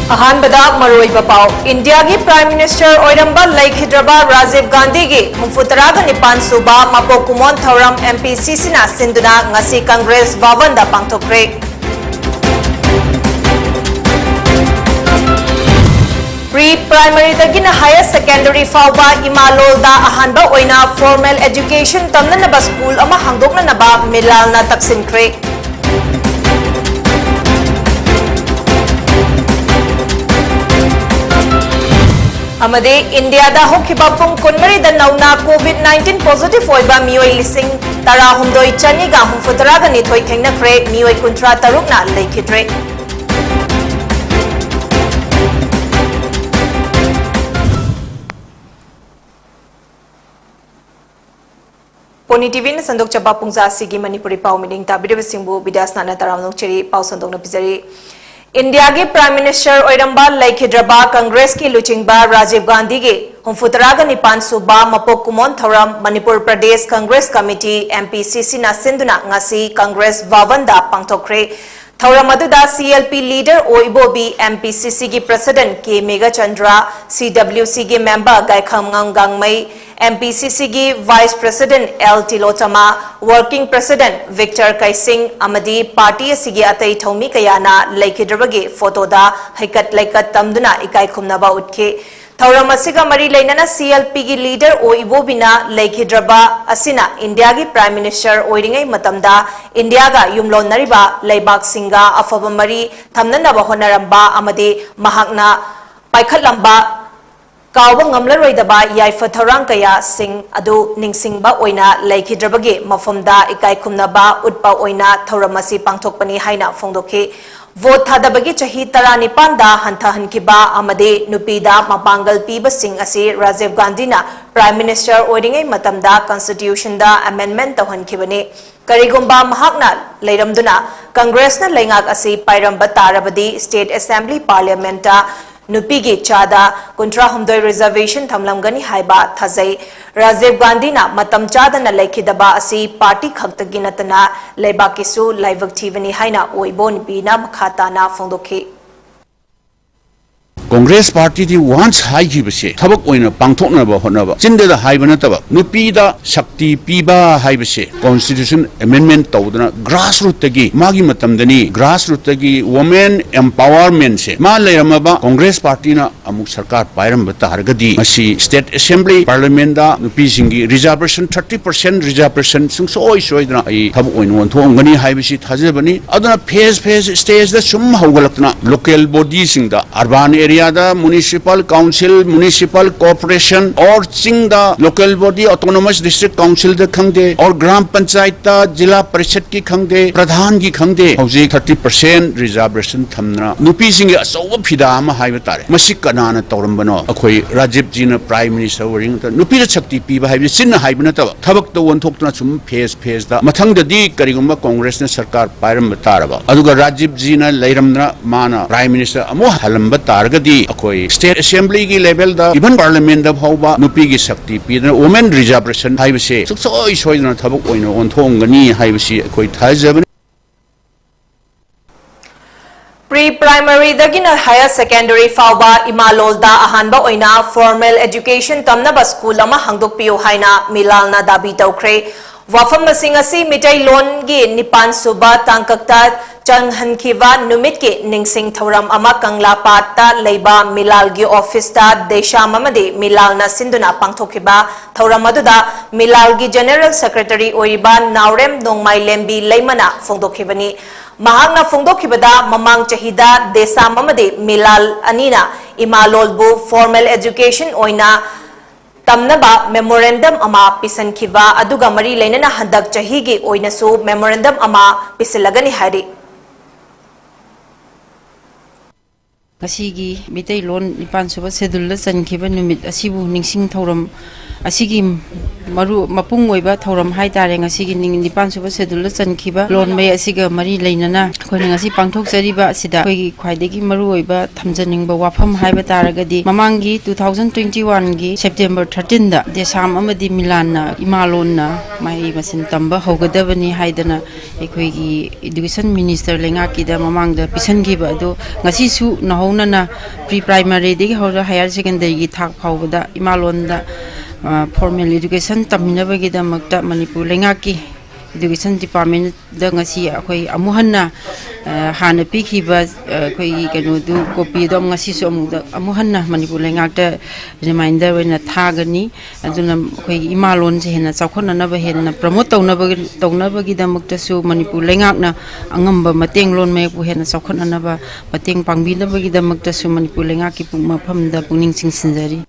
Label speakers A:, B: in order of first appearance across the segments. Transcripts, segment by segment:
A: अहानबदा मरोइबा पाव India की prime minister ओइरंबा लैखिद्रबा Rajiv Gandhi की हुंफुतराग निपान सुबा मपोकुमोन थौरम MPCC ना सिंधुना ngasi कांग्रेस भवन दा पांगथोक्रे। प्री प्राइमरी दगिना हायर सेकेंडरी फाउबा इमालोल दा अहानबा ओइना फॉर्मल एजुकेशन तमननबा स्कूल अमा हांगदोकननबा मिलालना तक्सिनख्रे। अमदे इंडिया दा होखिबा पुंग कुनमरी दा नौना कोविड-19 पॉजिटिव होइबा मियोय लिसिंग तरा हुमदोय चनीगा हुंफुतरागा निथोय थेंगनख्रे मियोय कुंत्रा तरुकना लेखिद्रे। पोनी टीवी ने संदोक चबा पुंगजा सिगी मणिपुरी पाव मीटिंग ताबिरब सिंबु विद्यासना तरावनो चेरी पाव संदोक न पिजरी। इंडिया के प्राइम मिनिस्टर ओइरंबा लैखिद्रबा कांग्रेस की लुचिंगबा राजीव गांधी के हुंफुतरागा निपान सुबा मपोकुमोन थौरम मणिपुर प्रदेश कांग्रेस कमिटी MPCC ना सिंधुना ngasi कांग्रेस भवन दा पांगथोक्रे। थौरम अदुदा CLP लीडर ओइबोबी MPCC की प्रेसिडेंट के मेघाचंद्रा CWC के मेंबर गायखंगांग गांगमई MPCC की vice president L Tilottama working president Victor काइसिंग अमदी party असिगी अतई थौमी कयाना लैखिद्रबगे फोटोदा हैकत लैकत तमदुना इकाई खुमनबा उठके। थौरम असिगा मरी लेनना CLP की लीडर ओइबोबिना लैखिद्रबा असिना इंडिया की प्राइम मिनिस्टर ओइरिंगै मतमदा इंडिया गा युमलोनरिबा लैबाक सिंगा अफब मरी थमननबा होनरंबा अमदे महाकना पाइखलंबा कावबा ngamlaroidaba yaifa thorang kaya sing adu ningsingba oina laikhidrabage mafamda ikai khumnaba utpa oina thoramasi pangthokpani haina phongdokhe। vote thadabagi chahi 19 da hanthahankiba amade nupida mapangal piba sing ase Rajiv Gandhi na prime minister oiringai matamda constitution da amendment tawhankibane। karigumba mahakna leiramduna congress na laingak ase pairamba tarabadi state assembly parliament ta नुपी की चादा कुंट्रा हुमदोय reservation थमलमगनी हाइबा थाजै। राजीव गांधी ना मतम चादना लैखिदबा असी पार्टी खक्तगी नतना लैबाकिसु लाइवक्थिवनी हाइना ओइबो निपीना मखाताना फोंदोखे।
B: कांग्रेस पार्टी दी वंस हाई की बसे थबक ओइना पांगथोकनबा होनबा चिंदेदा हाइबा नतबा नुपीदा शक्ति पीबा हाइबसे कॉन्स्टिट्यूशन अमेंडमेंट तौदना ग्रास रूट तगी मागी मतमदनी ग्रास रूट तगी वुमेन एम्पावरमेंट से मा लेरमबा कांग्रेस पार्टी ना अमुक सरकार पायरम बतारगदी मसी स्टेट असेंबली पार्लियामेंट दा नुपी सिंगी रिजर्वेशन 30% रिजर्वेशन सुंसोय सोयदना आई थबक ओइन वंथोंगनी हाइबसी थाजबनी अदना फेज स्टेज दा सुम हौगलकना लोकल बॉडी सिंगदा urban area municipal council municipal corporation और चिंग local body autonomous district council खंगदे और ग्राम पंचायत जिला परिषद की खंगदे प्रधान की खंगदे हौजिक 30% रिजर्वेशन थमना नुपी सिंग असौब फिदा अमा हाइबा तारे मसी कनाना तौरंबनो अखोई राजीव जी न प्राइम मिनिस्टर वरिंग त नुपी द शक्ति पीबा हाइबे सिन हाइबा नतब थबक तो वंथोकतना सुम फेज दा मथंगददी करिगुम्बा कांग्रेस ने सरकार पायरम तारबा अदुगा राजीव जी न लैरमना माना प्राइम मिनिस्टर अमो हलंबा तारगदी अखोई स्टेट असेंबली की लेवल दा इवन पार्लियामेंट दा फाउबा नुपी की शक्ति पीदना वुमेन रिजर्वेशन हाइबसे सुसोय सोयदना थबक ओइनो ओंथोंगनी हाइबसी अखोई थाजबनी।
A: प्री प्राइमरी दगिना हायर सेकेंडरी फाउबा इमालोल दा अहानबा ओइना फॉर्मल एजुकेशन तमनबा स्कूल अमा हांगदोकपियो हाइना मिलालना दाबी तौख्रे। वाफम मसिंग असि मिटै लोन गी निपान सुबा तांककता चंगहनखिबा नुमित के निंगसिंग थौरम अमा कंगलापाता लैबा मिलाल गी ऑफिस ता देशाम अमदे मिलालना सिंधुना पांगथोखिबा थौरम अदुदा मिलाल गी जनरल सेक्रेटरी ओइबा नावरेम नोंगमाई लेंबी लैमना फोंदोखिबनी। महांगना फोंदोखिबदा ममांग चहिदा देशाम अमदे मिलाल अनीना इमालोलबु फॉर्मल एजुकेशन ओइना तमनबा मेमोरेंडम अमा पिसनखिबा अदुगा मरी लेनना हंदक चहीगी ओइनसु मेमोरेंडम अमा पिसलगनी हारी।
C: Kasigi mitai lon nipan suba sedul la chankhiba numit asibu ningsing thoram asigi maru mapung oiba thoram hai tare ngasigi nipan suba sedul la chankhiba lon mai asiga mari leinana khoi ngasi pangthok jariba asida khoi khwaidagi maru oiba thamjaningba wafam haiba taragadi mamangi 2021 gi September 13 da desam amadi milan na imalon na mai masin tamba hogadabani haidana ekhoi gi education minister lenga ki da mamang da pisan gi ba do ngasi su nahon लौनना pre primary दि हौरा higher secondary की थाक फाउबदा इमालोंदा formal education तमिनबगीदमक्ता मणिपुर लेंगाकी education department दंगसी अखोई अमुहन्ना हाना पीखिबा अखोई कनोदु कॉपी दम ngasi सु अमुहन्ना मणिपुर लेंगाक्ता रिमाइंडर वेना थागनी अदुना अखोई इमालोन से हेना चौखननबा हेना प्रमोट तौनबगीदमक्ता सु मणिपुर लेंगाकना अंगंबा मतेंग लोन मे पु हेना चौखननबा मतेंग पांगबीनबगीदमक्ता सु Manipur लेंगाकी मफमदा पुनिंग सिंसिंजरी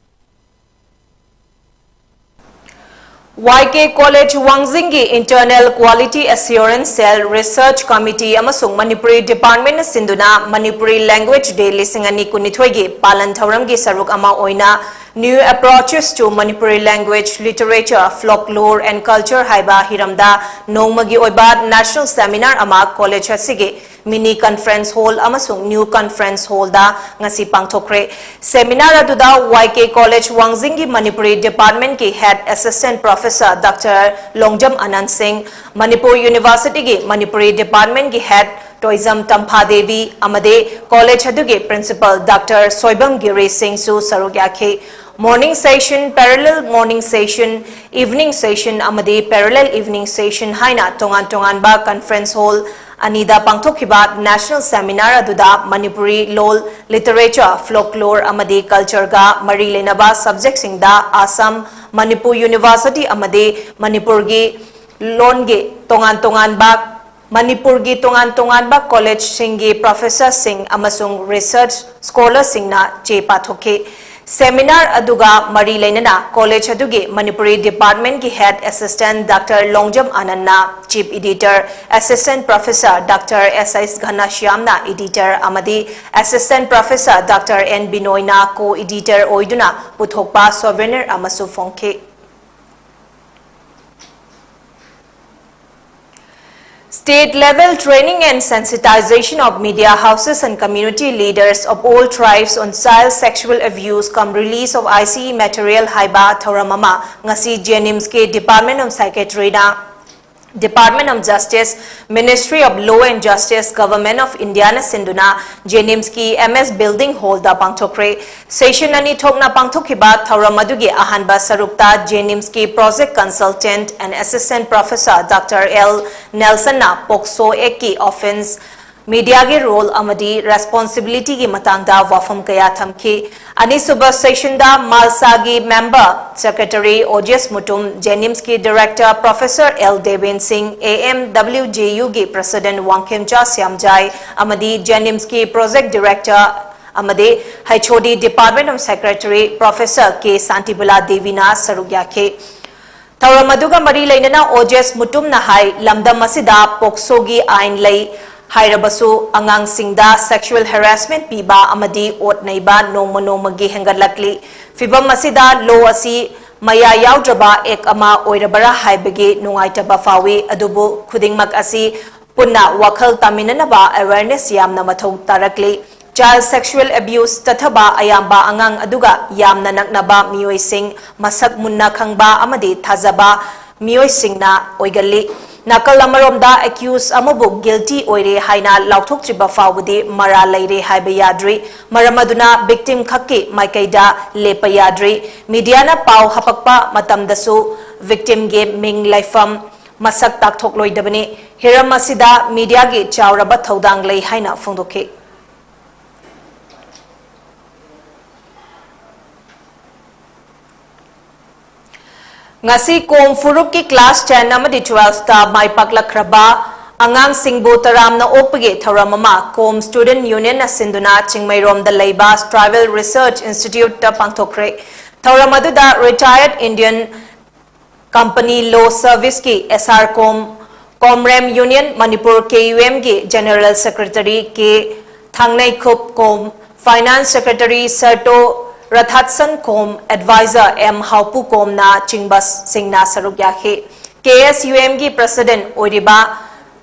A: YK College Wangzingi Internal Quality Assurance Cell Research Committee amasung Manipuri Department Sinduna Manipuri Language Day Lisingani Kunithoigi Palan Thauramgi Saruk ama oina New Approaches to Manipuri Language, Literature, Folklore and Culture haiba hiramda nongmagi oiba National Seminar ama College asigi Mini Conference Hall amasung New Conference Hall da ngasi pangthokre seminar aduda YK College Wangzingi Manipuri Department ki Head Assistant Professor Dr. Longjam Anand Singh Manipur University ki Manipuri Department ki Head Toisam Tampha Devi amade College aduge Principal Dr. Soibam Giri Singh su sarugyakhe Morning session, parallel morning session, evening session amade parallel evening session haina tongan ba conference hall Anida Pangthokiba National Seminar aduda Manipuri Lol Literature, Folklore amade Culture ga mari lenaba subject singda Assam Manipur University amade Manipur gi longe tongan ba Manipur gi tongan ba college singi professor sing amasung research scholar singna che pathoke Seminar aduga mari lainana college adugi Manipuri Department ki Head Assistant Dr. Longjam Anandna Chief Editor Assistant Professor Dr. S.S. Ghanashyamna Editor amadi Assistant Professor Dr. N. Binoyna Co-Editor oiduna puthokpa souvenir amasu phongke State level training and sensitization of media houses and community leaders of all tribes on child sexual abuse come release of ICE material haiba Thauramama ngasi JNIMS ke Department of Psychiatry na Department of Justice, Ministry of Law and Justice, Government of India na sinduna JNIMS ki MS Building Hall da pangthokre session ani thokna pangthokiba Thauramadugi ahanba sarukta JNIMS ki Project Consultant and Assistant Professor Dr. L. Nelson na Pokso Eki Offense Media ki role amadi responsibility ki matangda wafam kaya thamki ani suba session da Malsagi Member Secretary OJS Mutum JNIMS ki Director Professor L. Devin Singh AMWJU ki President Wangkemcha Siamjai amadi JNIMS ki Project Director amade HOD Department of Secretary Professor K. Santibula Devina Sarugyakhe Tauramaduga mari lainana OJS Mutum na hai lamdam masida Poksogi ain lay Hairabasu angang singda sexual harassment piba amadi ot naiba nongmagi hengalakli fibam masida law asi maya yaudaba ek ama oirabara haibagi nungaitaba fawi adubu khudingmak asi punna wakhal taminanaba awareness yamna mathau tarakli child sexual abuse tathaba ayamba angang aduga yamna naknaba mioi sing masak munna khangba amadi thazaba mioi singna oigali Nakal amaromda accused amabu guilty oire haina lauthok triba fawudi mara laire haiba yadri maramaduna victim khakki maikaida lepa yadri mediana pau hapakpa matamdasu victim ge ming laifam masak takthok loidabani hiram asida media ge chawraba thodang lei haina phongdokhe Ngasi kom furuk ki class 10 amadi 12 ta mai paklakraba angang singbu taram na opge Thauramama kom student union na sinduna Chingmairom da Leiba Tribal Research Institute ta pangthokre Thauramadu da retired Indian Company Law Service ki SR Comrem Union Manipur KUM ki General Secretary ke Thangnai Khup kom Finance Secretary Sarto Rathatsan Kom Advisor M. Haupu Kom na Chingbas Singh na Sarugyakhe KSUM ki President Oriba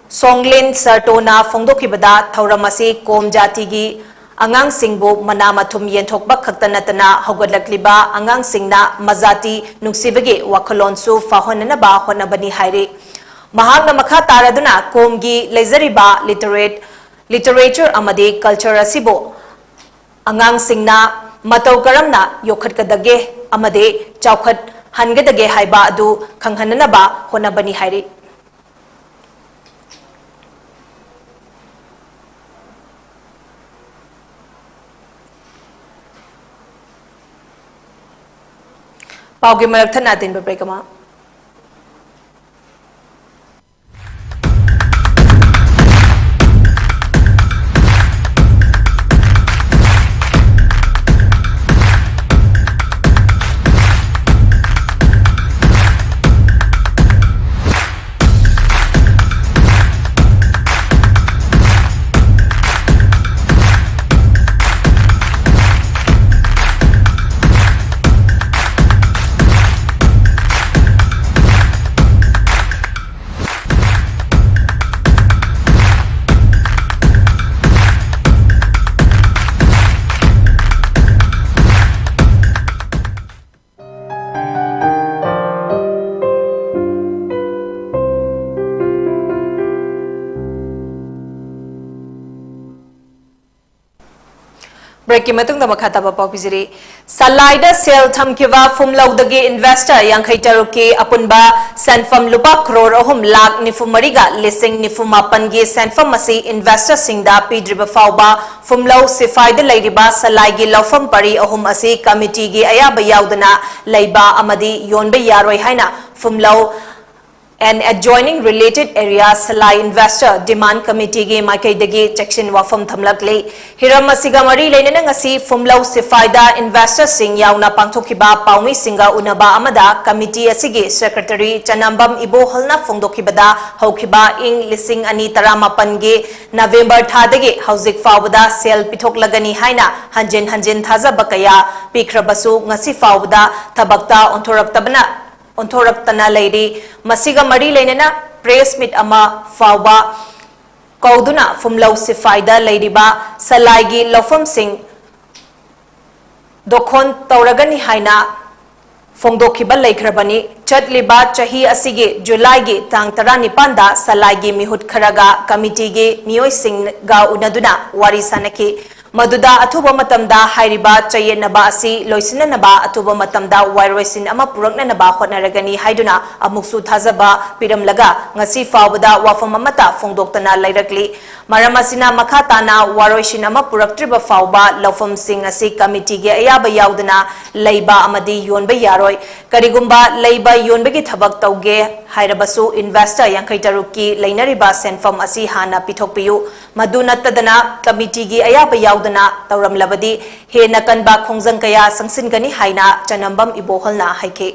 A: Songlin Sarto na Phongdokibada Thauramasi Kom Jati gi Angang Singbu Manamathum Yenthokba Khaktanatana Hogodlakliba Angang Singna Mazati Nuksibagi Wakhalonsu Fahonanaba Honabani Haire Mahagna Makha Taraduna Kom gi Lezariba Literature Amadi Culture Asibo angangsingna matau karamna yokhatkadage amade chawkhat hangadage haiba adu khanghananaba honabani hairi pauge marak thana tin break ama break ki matung da makhata ba pau piziri salaida sel thamkiwa fumlaudagi investor yankhai taruki apunba sanfam lupa crore ahum lakh nifumariga lising nifumapan gi sanfam masi investor singda pidriba fauba fumlau sifai da lairiba salaigi lawfam pari ahum asi committee gi ayaba yaudana laiba amadi yonbe yaroi haina fumlau and adjoining related areas salai investor demand committee ge makai dagi section wafam thamlakle hiram asiga mari leinana ngasi fumlau sifaida investor sing yauna pangthokiba paumi singa unaba amada committee asigi secretary chanambam ibo halna phongdokibada haukiba ing lising ani taramapan ge november thadagi hauzik fawbada sel pithoklagani haina hanjen thaza bakaya pikhrabasu ngasi fawbada thabakta onthoraktabana onthoraktana leiri masiga mari leinana press meet ama fawba kauduna fumlau sifaida leiriba salaigi lofam sing dokhon tauragani haina phongdokhiba leikrabani chatliba chahi asigi july gi tang 19 da salaigi mihut kharaga committee gi miyoi sing ga unaduna wari sanaki maduda athuba matamda hairiba chayenaba asi loisinanaba athuba matamda wairoisin ama puraknanaba hotnaragani haiduna amuksu thazaba piramlaga ngasi fawbada wafam amata phongdoktana leirakli maramasina makhatana waroisin ama puraktriba fawba lawfam sing asi committee ge ayaba yaudana leiba amadi yonba yaroi karigumba leiba yonbagi thabak tauge hairabasu investor yankai taruki leinariba senfam asi hana pithokpiyu maduna tadana committee ge ayaba yaudana tauram labadi he nakanba khongjang kaya sangsin gani haina chanambam ibohalna haike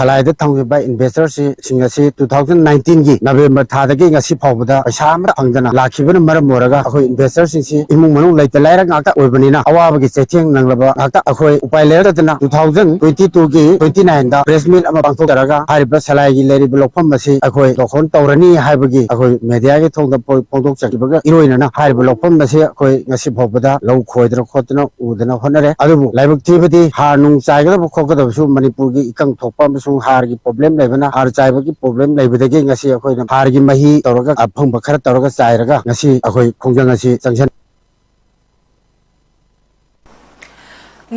D: Salaida thangba investor singasi 2019 gi November thadagi ngasi phawbada paisa amra phangdana lakhibana maram moraga akhoi investor singsi imung manung laita laira ngakta oibanina awabagi chetheng nanglaba ngakta akhoi upai leradana 2022 gi 29 da press meet ama bangthok daraga hariba salaigi leri blokpham masi akhoi dokhon tawrani haibagi akhoi media gi thongda pongdok chakibaga iroina na hariba lokpham masi akhoi ngasi phawbada lau khoidra khotna udana honare adubu laibak thibadi harnung chaigada khokada su manipur gi ikang thokpa har gi problem lebana har chaiba gi problem lebadagi ngasi akhoi na har gi mahi tawraga aphangba khara tawraga chairaga ngasi akhoi khongjang ngasi changsan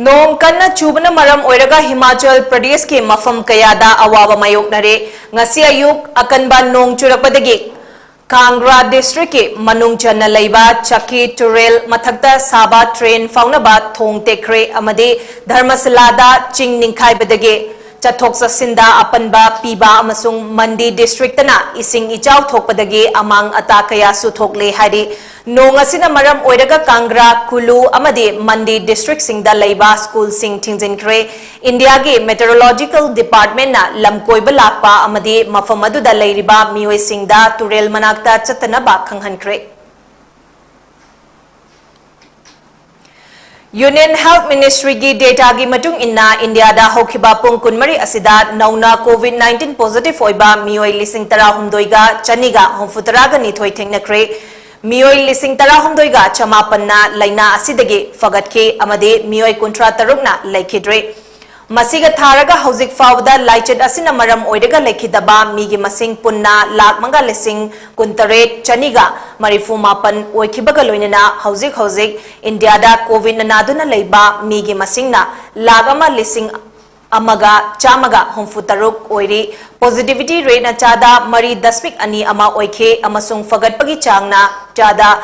A: nong kanna chubana maram oiraga himachal pradesh ke mafam kayada awaba mayoknare ngasi ayuk akanba nong churapadagi kangra district ke manung channa leiba chaki turel mathakta saba train faunaba thong tekre amade dharmasalada ching ningkhai badage chathok sasinda apanba piba amasung mandi district na ising ichau thokpadagi amang ata kaya su thokle hari nong asina maram oiraga kangra kulu amade mandi district singda leiba school sing thingjinkre india ge meteorological department na lamkoiba lakpa amade mafam aduda leiriba mioi singda turel manakta chatana ba khanghankre Union Health Ministry gi data gi matung inna India da hokiba pung kunmari asida nauna COVID-19 positive oiba mioi lising tara humdoiga chaniga homfutaraga ni thoi thengnakre mioi lising tara humdoiga chamapanna laina asidagi fagatke amade mioi kuntra tarukna laikhidre मसीगा थारगा हौजिक फावदा लाइचेट असिना मरम ओइरगा लेखिदबा मीगी मसिंग पुन्ना लाख मंगा लिसिंग कुंतरेट चनिगा मरिफु मापन ओइखिबगा लोइनना हौजिक India दा Covid नादुना लेबा मीगी मसिंगना लाख अमा लिसिंग अमगा चामगा हुंफु तरुक ओइरी positivity rate ना चादा मरी दशमिक अनि अमा ओइखे अमसुंग फगटपगी चांगना चादा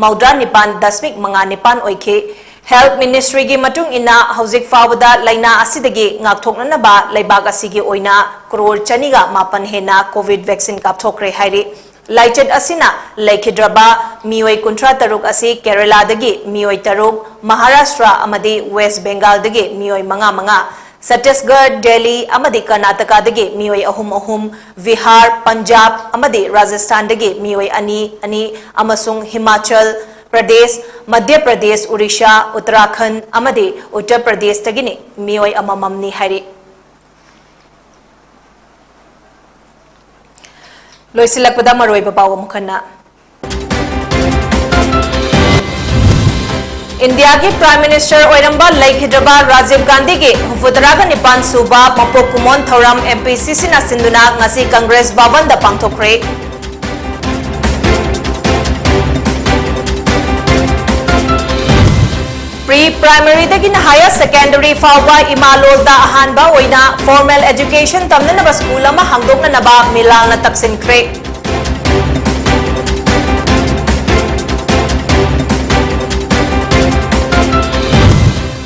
A: मौद्रा निपान दशमिक मंगा निपान ओइखे हेल्थ मिनिस्ट्री की मतुंग इना हौजिक फावदा लाइना असिदगी ngaktoknanaba laibak asigi oina crore chaniga mapan hena covid vaccine kapthokre hairi लाइचेट असिना लेखिद्रबा मियोय कुंट्रा तरुक असि केरला दगी मियोय तरुक महाराष्ट्र अमदी वेस्ट बेंगाल दगी मियोय मंगा छत्तीसगढ़ दिल्ली अमदी कर्नाटका दगी मियोय अहुम बिहार पंजाब अमदी राजस्थान दगी मियोय अनि अमसुंग हिमाचल प्रदेश मध्य प्रदेश उड़ीसा उत्तराखंड अमदी उत्तर प्रदेश तगिनी मियोय अमममनी हारी लोइसिलकपदा मरोइबा पाव मुखन्ना इंडिया के प्राइम मिनिस्टर ओइरंबा लेखिद्रबा राजीव गांधी के हुफुतरागा निपान सुबा मपोक कुमोन थौरम एमपीसीसी ना सिंधुना ngasi कांग्रेस भवन दा पांगथोखरे प्री प्राइमरी दगिन हायर सेकेंडरी फाउबा इमालोल दा अहानबा ओइना फॉर्मल एजुकेशन तमननबा स्कूल अमा हांगदोकननबा मिलालना तक्सिनख्रे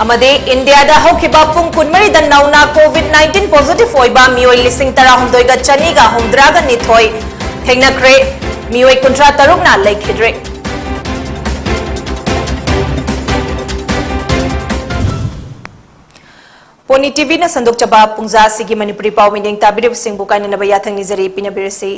A: अमदे इंडिया दा होखिबा पुंग कुनमरी दा नौना कोविड-19 पॉजिटिव ओइबा मियोय लिसिंग तरा हुंदोइगा चनीगा हुंद्रागा निथोय थेंगनख्रे मियोय कुंट्रा तरुकना लेखिद्रे पोनी टीवी ना संदोक चबा पुंजा सिगी मणिपुरी पाव मिनिंग ताबिरब सिंह बुकाइन नबा याथंग निजरी पिनबिरसी।